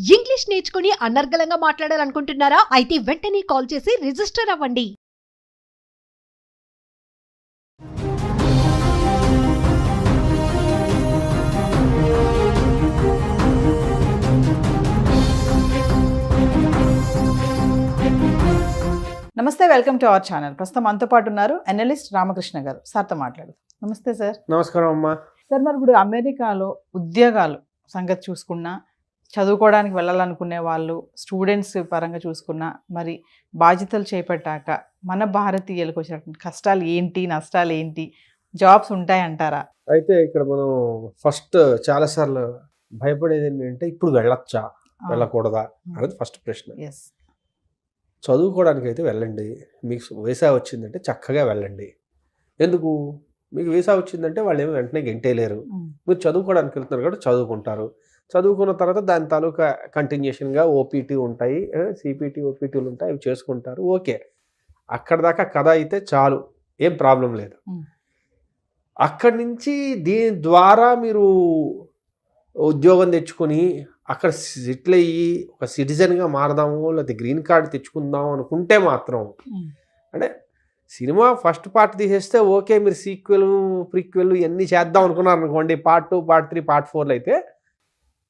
English నేర్చుకుని అనర్గళంగా మాట్లాడాలనుకుంటున్నారా? అయితే వెంటనే కాల్ చేసి రిజిస్టర్ అవ్వండి. నమస్తే, వెల్కమ్ టు అవర్ ఛానల్. ప్రస్తుతం మనతో పాటు ఉన్నారు అనలిస్ట్ రామకృష్ణ గారు. సార్తో మాట్లాడు. నమస్తే సార్. నమస్కారం అమ్మా. సార్, మరి ఇప్పుడు అమెరికాలో ఉద్యోగాలు సంగతి చూసుకున్నా, చదువుకోవడానికి వెళ్ళాలనుకునే వాళ్ళు, స్టూడెంట్స్ పరంగా చూసుకున్నా, మరి బాధ్యతలు చేపట్టాక మన భారతీయులకు వచ్చినటువంటి కష్టాలు ఏంటి, నష్టాలు ఏంటి, జాబ్స్ ఉంటాయంటారా? అయితే ఇక్కడ మనం ఫస్ట్ చాలాసార్లు భయపడేది ఏంటంటే ఇప్పుడు వెళ్ళొచ్చా వెళ్ళకూడదా అనేది ఫస్ట్ ప్రశ్న. ఎస్. చదువుకోవడానికి అయితే వెళ్ళండి. మీకు వీసా వచ్చిందంటే చక్కగా వెళ్ళండి. ఎందుకు? మీకు వీసా వచ్చిందంటే వాళ్ళు ఏమి వెంటనే గెంటేయలేరు. మీరు చదువుకోవడానికి వెళ్తున్నారు కాబట్టి చదువుకుంటారు. చదువుకున్న తర్వాత దాని తాలూకా కంటిన్యూషన్గా ఓపీటీ ఉంటాయి, సిపిటీ ఓపీటీలు ఉంటాయి, అవి చేసుకుంటారు. ఓకే, అక్కడ దాకా కథ అయితే చాలు, ఏం ప్రాబ్లం లేదు. అక్కడి నుంచి దీని ద్వారా మీరు ఉద్యోగం తెచ్చుకొని అక్కడ సెటిల్ అయ్యి ఒక సిటిజన్గా మారదాము, లేకపోతే గ్రీన్ కార్డు తెచ్చుకుందాము అనుకుంటే మాత్రం, అంటే సినిమా ఫస్ట్ పార్ట్ తీసేస్తే ఓకే, మీరు సీక్వెల్ ప్రీక్వెల్ ఇవన్నీ చేద్దాం అనుకున్నారు అనుకోండి, పార్ట్ 2, పార్ట్ 3, పార్ట్ 4 అయితే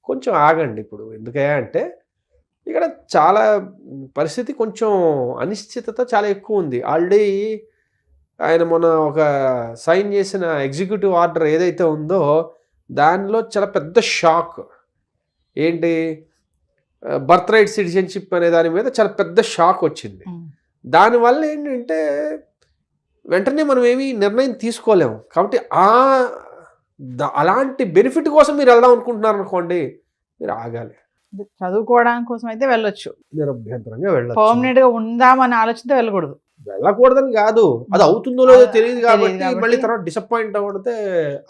కొంచెం ఆగండి. ఇప్పుడు ఎందుకయ్యా అంటే ఇక్కడ చాలా పరిస్థితి కొంచెం అనిశ్చితత చాలా ఎక్కువ ఉంది. ఆల్రెడీ ఆయన మొన్న ఒక సైన్ చేసిన ఎగ్జిక్యూటివ్ ఆర్డర్ ఏదైతే ఉందో దానిలో చాలా పెద్ద షాక్. ఏంటి? బర్త్ రైట్ సిటిజన్షిప్ అనే దాని మీద చాలా పెద్ద షాక్ వచ్చింది. దానివల్ల ఏంటంటే వెంటనే మనం ఏమీ నిర్ణయం తీసుకోలేము. కాబట్టి అలాంటి బెనిఫిట్ కోసం మీరు వెళ్దాం అనుకుంటున్నారు అనుకోండి, మీరు ఆగాలి. చదువుకోవడానికి కోసం అయితే వెళ్ళొచ్చు, నిరభ్యంతరంగా వెళ్ళొచ్చు. పర్మనెంట్ గా ఉందామని ఆలోచనతో వెళ్ళకూడదు. వెళ్ళకూడదని కాదు, అది అవుతుందో లేదో తెలియదు కాబట్టి మళ్ళీ తర్వాత డిసప్పాయింట్ అవ్వడితే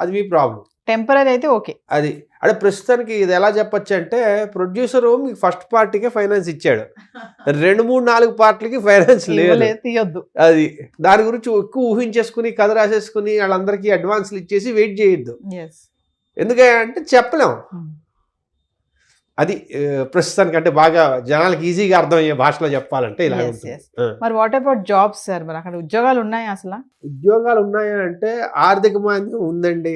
అది మీ ప్రాబ్లం. టెంపరీ అయితే ఓకే. అది అంటే ప్రస్తుతానికి ఇది ఎలా చెప్పచ్చు అంటే, ప్రొడ్యూసరు మీకు ఫస్ట్ పార్టీకే ఫైనాన్స్ ఇచ్చాడు, 2, 3, 4 పార్టీలకి ఫైనాన్స్ లేదు, తీయొద్దు. అది దాని గురించి ఎక్కువ ఊహించేసుకుని కథ రాసేసుకుని వాళ్ళందరికీ అడ్వాన్స్లు ఇచ్చేసి వెయిట్ చేయొద్దు. ఎందుకంటే చెప్పలేం. అది ప్రస్తుతానికి అంటే బాగా జనాలకు ఈజీగా అర్థమయ్యే భాషలో చెప్పాలంటే ఇలా ఉంటుంది. మరి వాట్ అబౌట్ జాబ్స్ సార్? మరి అక్కడ ఉద్యోగాలు ఉన్నాయా? అసలు ఉద్యోగాలు ఉన్నాయా అంటే ఆర్థిక మాంద్యం ఉందండి,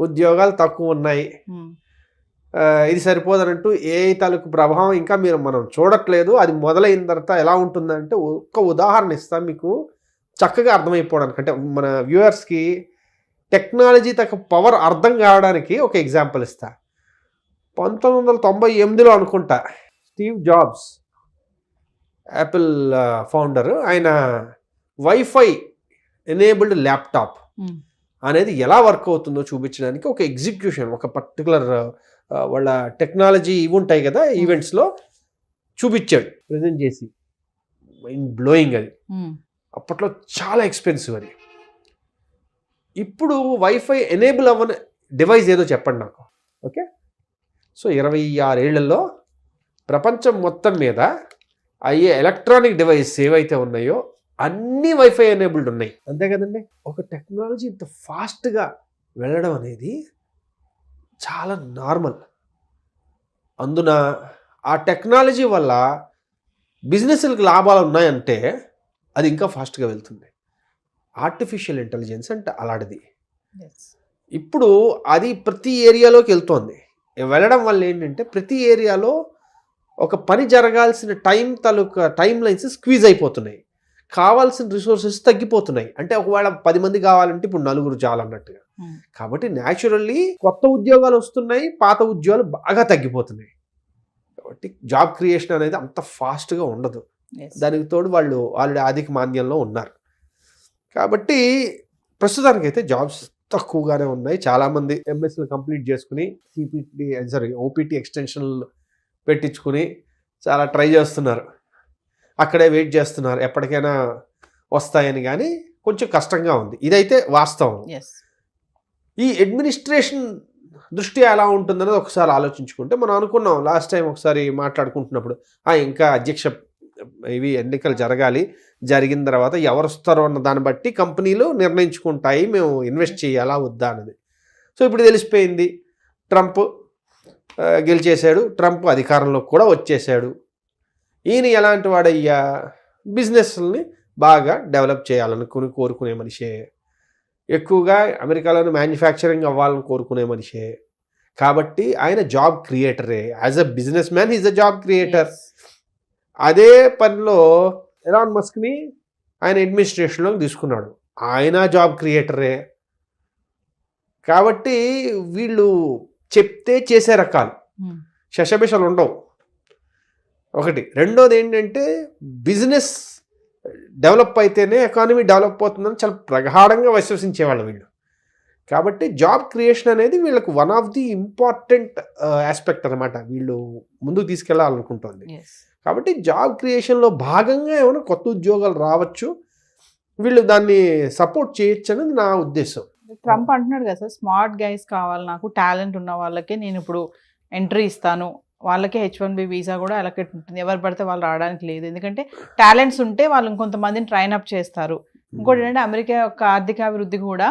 ఉద్యోగాలు తక్కువ ఉన్నాయి. ఇది సరిపోదనంటూ ఏ తాలూకు ప్రభావం ఇంకా మనం చూడట్లేదు. అది మొదలైన తర్వాత ఎలా ఉంటుందంటే, ఒక్క ఉదాహరణ ఇస్తాం మీకు చక్కగా అర్థమైపోవడానికి, అంటే మన వ్యూవర్స్కి టెక్నాలజీ తగ్గ పవర్ అర్థం కావడానికి ఒక ఎగ్జాంపుల్ ఇస్తా. 1998లో అనుకుంటా స్టీవ్ జాబ్స్, యాపిల్ ఫౌండర్, ఆయన వైఫై ఎనేబుల్డ్ ల్యాప్టాప్ అనేది ఎలా వర్క్ అవుతుందో చూపించడానికి ఒక ఎగ్జిక్యూషన్, ఒక పర్టికులర్ వాళ్ళ టెక్నాలజీ ఇవి ఉంటాయి కదా ఈవెంట్స్లో చూపించాడు, ప్రజెంట్ చేసి. మైండ్ బ్లోయింగ్ అది. అప్పట్లో చాలా ఎక్స్పెన్సివ్ అది. ఇప్పుడు వైఫై ఎనేబుల్ అవ్వని డివైస్ ఏదో చెప్పండి నాకు. ఓకే, సో 26 ఏళ్లలో ప్రపంచం మొత్తం మీద అయ్యే ఎలక్ట్రానిక్ డివైస్ ఏవైతే ఉన్నాయో అన్నీ వైఫై ఎనేబుల్డ్ ఉన్నాయి, అంతే కదండి. ఒక టెక్నాలజీ ఇంత ఫాస్ట్గా వెళ్ళడం అనేది చాలా నార్మల్. అందున ఆ టెక్నాలజీ వల్ల బిజినెస్లకు లాభాలు ఉన్నాయంటే అది ఇంకా ఫాస్ట్గా వెళ్తుంది. ఆర్టిఫిషియల్ ఇంటెలిజెన్స్ అంటే అలాంటిది. ఇప్పుడు అది ప్రతి ఏరియాలోకి వెళ్తోంది. వెళ్ళడం వల్ల ఏంటంటే ప్రతి ఏరియాలో ఒక పని జరగాల్సిన టైం లైన్స్ స్క్వీజ్ అయిపోతున్నాయి, కావాల్సిన రిసోర్సెస్ తగ్గిపోతున్నాయి. అంటే ఒకవేళ 10 మంది కావాలంటే ఇప్పుడు 4 చాలన్నట్టుగా. కాబట్టి న్యాచురల్లీ కొత్త ఉద్యోగాలు వస్తున్నాయి, పాత ఉద్యోగాలు బాగా తగ్గిపోతున్నాయి. కాబట్టి జాబ్ క్రియేషన్ అనేది అంత ఫాస్ట్గా ఉండదు. దానికి తోడు వాళ్ళు ఆల్రెడీ ఆర్థిక మాంద్యంలో ఉన్నారు. కాబట్టి ప్రస్తుతానికైతే జాబ్స్ తక్కువగానే ఉన్నాయి. చాలామంది ఎంఎస్లు కంప్లీట్ చేసుకుని ఓపీటీ ఎక్స్టెన్షన్లు పెట్టించుకుని చాలా ట్రై చేస్తున్నారు, అక్కడే వెయిట్ చేస్తున్నారు ఎప్పటికైనా వస్తాయని. కానీ కొంచెం కష్టంగా ఉంది, ఇదైతే వాస్తవం. ఈ అడ్మినిస్ట్రేషన్ దృష్ట్యా ఎలా ఉంటుందనేది ఒకసారి ఆలోచించుకుంటే, మనం అనుకున్నాం లాస్ట్ టైం ఒకసారి మాట్లాడుకుంటున్నప్పుడు, ఇంకా అధ్యక్ష ఇవి ఎన్నికలు జరగాలి, జరిగిన తర్వాత ఎవరు వస్తారో అన్న దాన్ని బట్టి కంపెనీలు నిర్ణయించుకుంటాయి మేము ఇన్వెస్ట్ చేయాలా వద్దా అన్నది. సో ఇప్పుడు తెలిసిపోయింది, ట్రంప్ గెలిచేశాడు, ట్రంప్ అధికారంలోకి కూడా వచ్చేసాడు. ఈయన ఎలాంటి వాడయ్యా, బిజినెస్ని బాగా డెవలప్ చేయాలని కోరుకునే మనిషే, ఎక్కువగా అమెరికాలోని మ్యానుఫ్యాక్చరింగ్ అవ్వాలని కోరుకునే మనిషే. కాబట్టి ఆయన జాబ్ క్రియేటరే. As a business man is a job creator. అదే పనిలో ఎలాన్ మస్క్ని ఆయన అడ్మినిస్ట్రేషన్లోకి తీసుకున్నాడు, ఆయన జాబ్ క్రియేటరే. కాబట్టి వీళ్ళు చెప్తే చేసే రకాలు, శశబిషలు ఉండవు. ఒకటి. రెండోది ఏంటంటే బిజినెస్ డెవలప్ అయితేనే ఎకానమీ డెవలప్ అవుతుందని చాలా ప్రగాఢంగా విశ్వసించేవాళ్ళు వీళ్ళు. కాబట్టి జాబ్ క్రియేషన్ అనేది వీళ్ళకు one of the important aspect అనమాట, వీళ్ళు ముందుకు తీసుకెళ్లాలనుకుంటుంది. కాబట్టి జాబ్ క్రియేషన్లో భాగంగా ఏమైనా కొత్త ఉద్యోగాలు రావచ్చు, వీళ్ళు దాన్ని సపోర్ట్ చేయొచ్చు అనేది నా ఉద్దేశం. ట్రంప్ అంటున్నాడు కదా సార్, స్మార్ట్ గైస్ కావాలి నాకు, టాలెంట్ ఉన్న వాళ్ళకే నేను ఇప్పుడు ఎంట్రీ ఇస్తాను, వాళ్ళకే H1B వీసా కూడా అలొకేట్ ఉంటుంది, ఎవరు పడితే వాళ్ళు రావడానికి లేదు, ఎందుకంటే టాలెంట్స్ ఉంటే వాళ్ళు ఇంకొంతమందిని ట్రైన్ అప్ చేస్తారు. ఇంకోటి ఏంటంటే అమెరికా యొక్క ఆర్థికాభివృద్ధి కూడా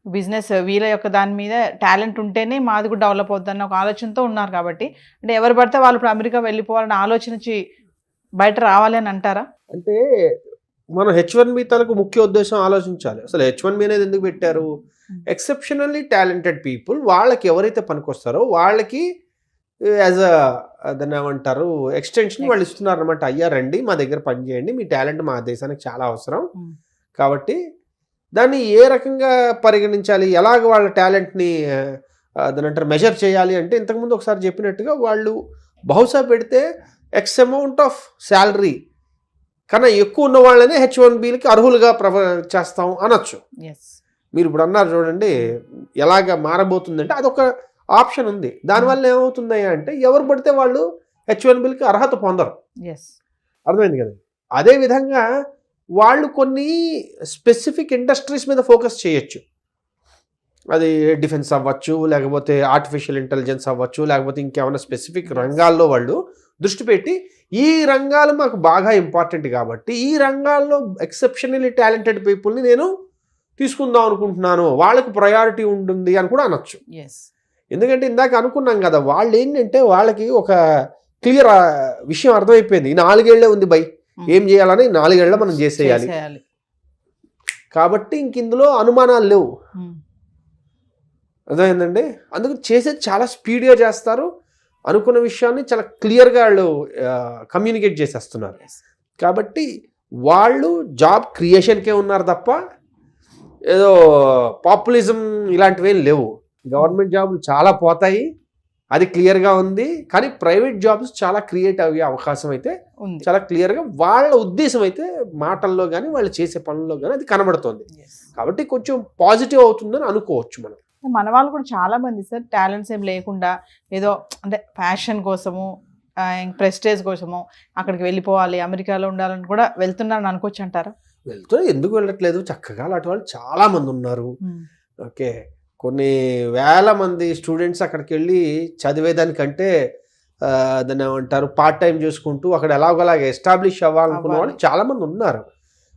బిజినెస్ వీళ్ళ యొక్క దాని మీద టాలెంట్ ఉంటేనే మాది కూడా డెవలప్ అవుతుందన్న ఒక ఆలోచనతో ఉన్నారు. కాబట్టి అంటే ఎవరు పడితే వాళ్ళు ఇప్పుడు అమెరికా వెళ్ళిపోవాలని ఆలోచన బయట రావాలి అని అంటారా? అంటే మనం H1B తలకు ముఖ్య ఉద్దేశం ఆలోచించాలి. అసలు H1B అనేది ఎందుకు పెట్టారు? ఎక్సెప్షనల్లీ టాలెంటెడ్ పీపుల్, వాళ్ళకి ఎవరైతే పనికొస్తారో వాళ్ళకి యాజ్ దాన్ని ఏమంటారు ఎక్స్టెన్షన్ వాళ్ళు ఇస్తున్నారు అనమాట. అయ్యా రండి మా దగ్గర పని చేయండి, మీ టాలెంట్ మా దేశానికి చాలా అవసరం. కాబట్టి దాన్ని ఏ రకంగా పరిగణించాలి, ఎలాగ వాళ్ళ టాలెంట్ని దాని అంటారు మెజర్ చేయాలి అంటే, ఇంతకుముందు ఒకసారి చెప్పినట్టుగా వాళ్ళు బహుశా పెడితే ఎక్స్ అమౌంట్ ఆఫ్ శాలరీ కన్నా ఎక్కువ ఉన్న వాళ్ళనే H1Bలకి అర్హులుగా చేస్తాం అనొచ్చు. మీరు ఇప్పుడు అన్నారు చూడండి, ఎలాగ మారబోతుందంటే అదొక ఆప్షన్ ఉంది. దానివల్ల ఏమవుతుంది అంటే ఎవరు పడితే వాళ్ళు H1Bలకి అర్హత పొందరు. అర్థమైంది కదా. అదేవిధంగా వాళ్ళు కొన్ని స్పెసిఫిక్ ఇండస్ట్రీస్ మీద ఫోకస్ చేయొచ్చు. అది డిఫెన్స్ అవ్వచ్చు, లేకపోతే ఆర్టిఫిషియల్ ఇంటెలిజెన్స్ అవ్వచ్చు, లేకపోతే ఇంకేమైనా స్పెసిఫిక్ రంగాల్లో వాళ్ళు దృష్టి పెట్టి ఈ రంగాలు మాకు బాగా ఇంపార్టెంట్ కాబట్టి ఈ రంగాల్లో ఎక్సెప్షనల్లీ టాలెంటెడ్ పీపుల్ని నేను తీసుకుందాం అనుకుంటున్నాను, వాళ్ళకి ప్రయారిటీ ఉంటుంది అని కూడా అనొచ్చు. ఎందుకంటే ఇందాక అనుకున్నాం కదా, వాళ్ళు ఏంటంటే వాళ్ళకి ఒక క్లియర్ విషయం అర్థమైపోయింది, ఈ 4 ఏళ్లే ఉంది బై, ఏం చేయాలని 4 ఏళ్ళ మనం చేసేయాలి. కాబట్టి ఇంక ఇందులో అనుమానాలు లేవు. అర్థమైందండి. అందుకు చేసేది చాలా స్పీడ్గా చేస్తారు, అనుకున్న విషయాన్ని చాలా క్లియర్గా వాళ్ళు కమ్యూనికేట్ చేసేస్తున్నారు. కాబట్టి వాళ్ళు జాబ్ క్రియేషన్కే ఉన్నారు తప్ప ఏదో పాపులిజం ఇలాంటివేం లేవు. గవర్నమెంట్ జాబులు చాలా పోతాయి, అది క్లియర్గా ఉంది. కానీ ప్రైవేట్ జాబ్స్ చాలా క్రియేట్ అయ్యే అవకాశం అయితే చాలా క్లియర్గా వాళ్ళ ఉద్దేశం అయితే మాటల్లో కానీ వాళ్ళు చేసే పనుల్లో కానీ అది కనబడుతుంది. కాబట్టి కొంచెం పాజిటివ్ అవుతుందని అనుకోవచ్చు మనం. మన వాళ్ళు కూడా చాలా మంది సార్ టాలెంట్స్ ఏం లేకుండా ఏదో అంటే ఫ్యాషన్ కోసము, ప్రెస్టేజ్ కోసము అక్కడికి వెళ్ళిపోవాలి, అమెరికాలో ఉండాలని కూడా వెళ్తున్నారని అనుకోవచ్చు అంటారా? ఎందుకు వెళ్ళట్లేదు, చక్కగా అలాంటి వాళ్ళు చాలా మంది ఉన్నారు. ఓకే, కొన్ని వేల మంది స్టూడెంట్స్ అక్కడికి వెళ్ళి చదివేదానికంటే దాన్ని ఏమంటారు పార్ట్ టైం చేసుకుంటూ అక్కడ ఎలాగోలాగ ఎస్టాబ్లిష్ అవ్వాలనుకున్న వాళ్ళు చాలా మంది ఉన్నారు.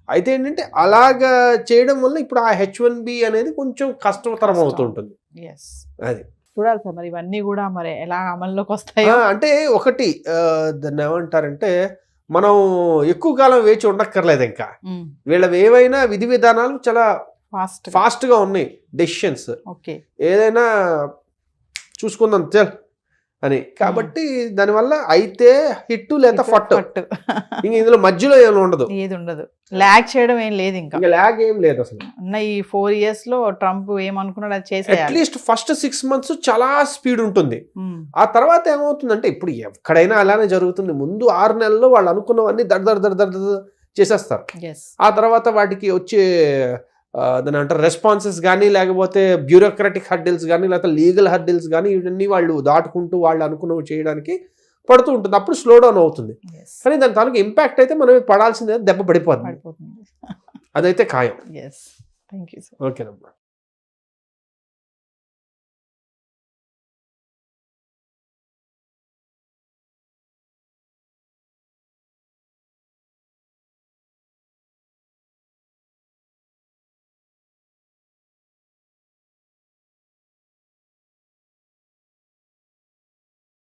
అయితే ఏంటంటే అలాగా చేయడం వల్ల ఇప్పుడు ఆ H1B అనేది కొంచెం కష్టతరం అవుతుంటుంది. అది చూడాలి సార్ మరి ఇవన్నీ కూడా మరి ఎలా అమల్లోకి వస్తాయో. అంటే ఒకటి దాన్ని ఏమంటారంటే మనం ఎక్కువ కాలం వేచి ఉండక్కర్లేదు. ఇంకా వీళ్ళవి ఏవైనా విధి విధానాలు చాలా ఫాస్ట్గా ఉన్నాయి, డెసిషన్స్ ఏదైనా చూసుకుందాం చల్ అని. కాబట్టి దానివల్ల అయితే హిట్ లేదా ఫట్, ఇంక ఇందులో మధ్యలో ఏమి ఉండదు, ఏది ఉండదు, ల్యాగ్ చేయడం ఏం లేదు, ఇంకా ల్యాగ్ ఏం లేదు అసలు. ఈ 4 years లో ట్రంప్ ఏమనుకున్నాడు అది చేసి అట్లీస్ట్ ఫస్ట్ 6 months చాలా స్పీడ్ ఉంటుంది. ఆ తర్వాత ఏమవుతుందంటే ఇప్పుడు ఎక్కడైనా అలానే జరుగుతుంది. ముందు 6 నెలల్లో వాళ్ళు అనుకున్నవన్నీ దడ చేసేస్తారు. ఆ తర్వాత వాటికి వచ్చే దాని అంటారు రెస్పాన్సెస్ కానీ, లేకపోతే బ్యూరోక్రాటిక్ హర్డిల్స్ కానీ, లేకపోతే లీగల్ హర్డిల్స్ కానీ, ఇవన్నీ వాళ్ళు దాటుకుంటూ వాళ్ళు అనుకున్నవి చేయడానికి పడుతూ ఉంటుంది. అప్పుడు స్లో డౌన్ అవుతుంది. కానీ దాని తాలూకు ఇంపాక్ట్ అయితే మనం పడాల్సిందే, దెబ్బ పడిపోతుంది, అదైతే ఖాయం. ఓకేనమ్మా.